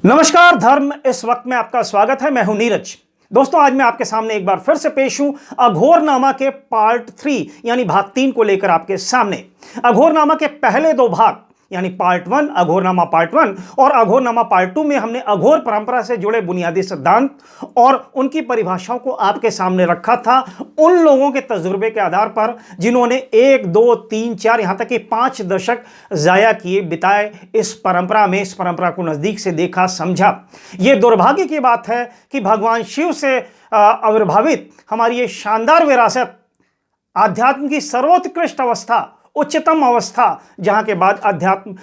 नमस्कार, धर्म इस वक्त में आपका स्वागत है। मैं हूं नीरज। दोस्तों, आज मैं आपके सामने एक बार फिर से पेश हूं अघोरनामा के पार्ट 3 यानी भाग 3 को लेकर आपके सामने। अघोरनामा के पहले दो भाग यानी पार्ट 1 अघोरनामा पार्ट 1 और अघोरनामा पार्ट 2 में हमने अघोर परंपरा से जुड़े बुनियादी सिद्धांत और उनकी परिभाषाओं को आपके सामने रखा था, उन लोगों के तजुर्बे के आधार पर जिन्होंने 1 2 3 4 यहां तक कि 5 दशक जाया किए बिताए इस परंपरा को नजदीक से देखा, समझा। यह दुर्भाग्य की बात है कि भगवान शिव से आविर्भावित हमारी ये शानदार विरासत, आध्यात्म की सर्वोत्कृष्ट अवस्था, उच्चतम अवस्था, जहां के बाद अध्यात्म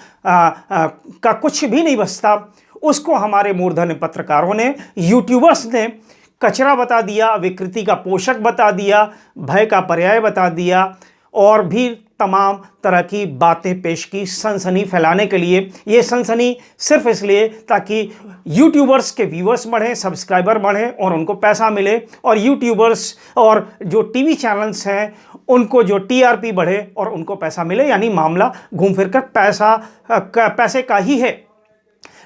का कुछ भी नहीं बचता, उसको हमारे मूर्धन्य पत्रकारों ने, यूट्यूबर्स ने कचरा बता दिया, विकृति का पोषक बता दिया, भय का पर्याय बता दिया और भी तमाम तरह की बातें पेश की सनसनी फैलाने के लिए। ये सनसनी सिर्फ इसलिए ताकि यूट्यूबर्स के व्यूअर्स बढ़ें, सब्सक्राइबर बढ़ें और उनको पैसा मिले, और यूट्यूबर्स और जो टीवी चैनल्स हैं उनको जो टीआरपी बढ़े और उनको पैसा मिले, यानी मामला घूम फिर कर पैसे का ही है।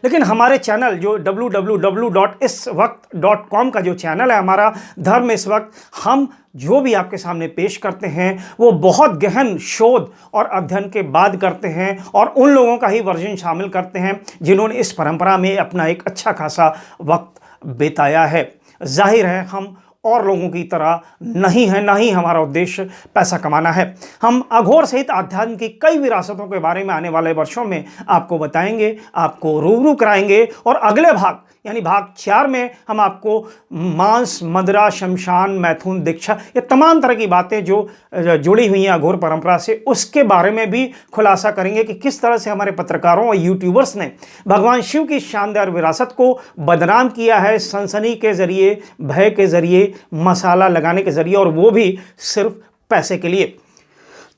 लेकिन हमारे चैनल जो www.iswakt.com का जो चैनल है हमारा धर्म इस वक्त, हम जो भी आपके सामने पेश करते हैं वो बहुत गहन शोध और अध्ययन के बाद करते हैं और उन लोगों का ही वर्जन शामिल करते हैं जिन्होंने इस परंपरा में अपना एक अच्छा खासा वक्त बिताया है। जाहिर है हम और लोगों की तरह नहीं है, ना ही हमारा उद्देश्य पैसा कमाना है। हम अघोर सहित आध्यात्म की कई विरासतों के बारे में आने वाले वर्षों में आपको बताएंगे, आपको रूबरू कराएंगे, और अगले भाग यानी भाग 4 में हम आपको मांस, मदिरा, शमशान, मैथुन, दीक्षा, ये तमाम तरह की बातें जो जुड़ी हुई हैं अघोर परंपरा से, उसके बारे में भी खुलासा करेंगे कि किस तरह से हमारे पत्रकारों और यूट्यूबर्स ने भगवान शिव की शानदार विरासत को बदनाम किया है, सनसनी के जरिए, भय के जरिए, मसाला लगाने के जरिए, और वो भी सिर्फ पैसे के लिए।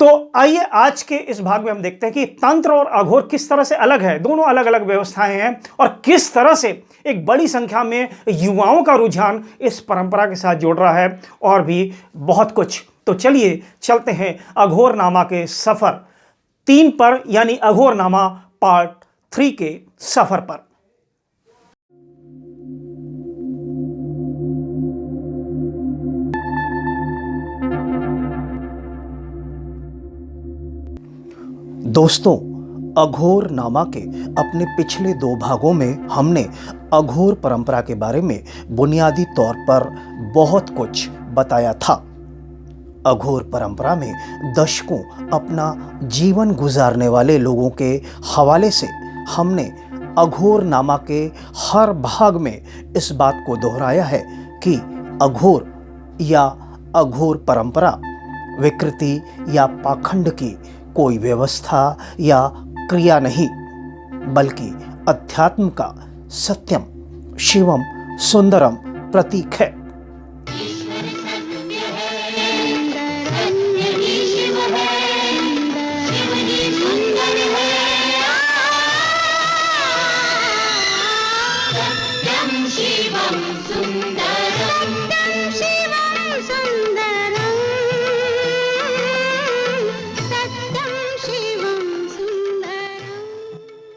तो आइए आज के इस भाग में हम देखते हैं कि तंत्र और अघोर किस तरह से अलग है, दोनों अलग अलग व्यवस्थाएं हैं, और किस तरह से एक बड़ी संख्या में युवाओं का रुझान इस परंपरा के साथ जुड़ रहा है, और भी बहुत कुछ। तो चलिए चलते हैं अघोरनामा के सफर 3 पर, यानी अघोरनामा पार्ट 3 के सफर पर। दोस्तों, अघोरनामा के अपने पिछले 2 भागों में हमने अघोर परंपरा के बारे में बुनियादी तौर पर बहुत कुछ बताया था। अघोर परंपरा में दशकों अपना जीवन गुजारने वाले लोगों के हवाले से हमने अघोरनामा के हर भाग में इस बात को दोहराया है कि अघोर या अघोर परंपरा विकृति या पाखंड की कोई व्यवस्था या क्रिया नहीं, बल्कि अध्यात्म का सत्यम, शिवम, सुंदरम प्रतीक है। शिवम सुंदर